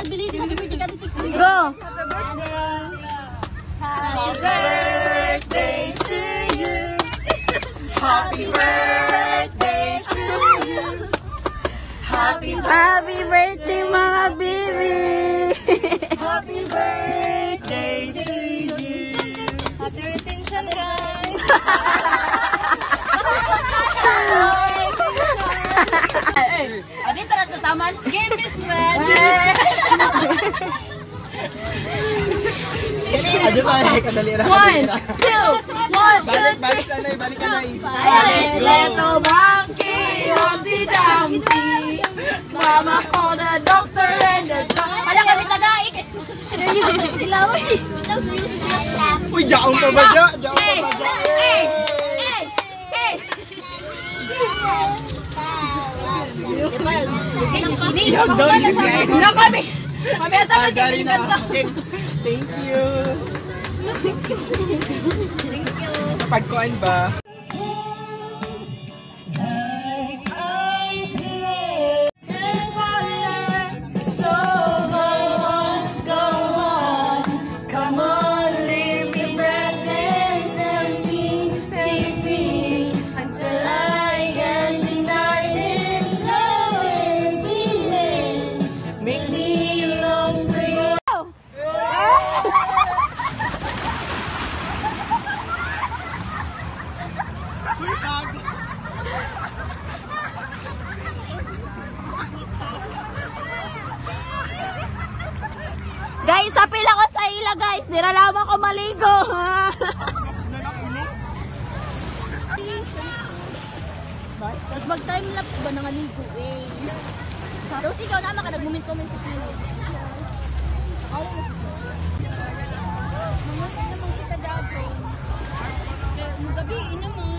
Go! Happy birthday to you. Happy birthday to you. Happy birthday mga baby! Happy birthday to you. Happy retention, guys. Dito na tataman. Give me sweat. Adyo tayo, kadali na. 1, 2, 1, 2, 3. Balik sanay, balik kanay. Let's go monkey on the donkey. Mama call the doctor and the doctor. Wala kami tagaik. Seryoso sila, uy. Seryoso sila. Uy, jaong pa ba dya? Jaong pa ba dya? Yan daw, Na kami. Kami ata ka Gary na. kanta. Thank you. Thank you. Pagkuhan ba? Guys, apil ako sa ila guys. Niralaman ko maligo. Tapos mag-time lapse ba nang aligo eh. Tapos ikaw naman ka nag-moment-comment sa kilo. Mamatay naman kita dato. Magabi naman.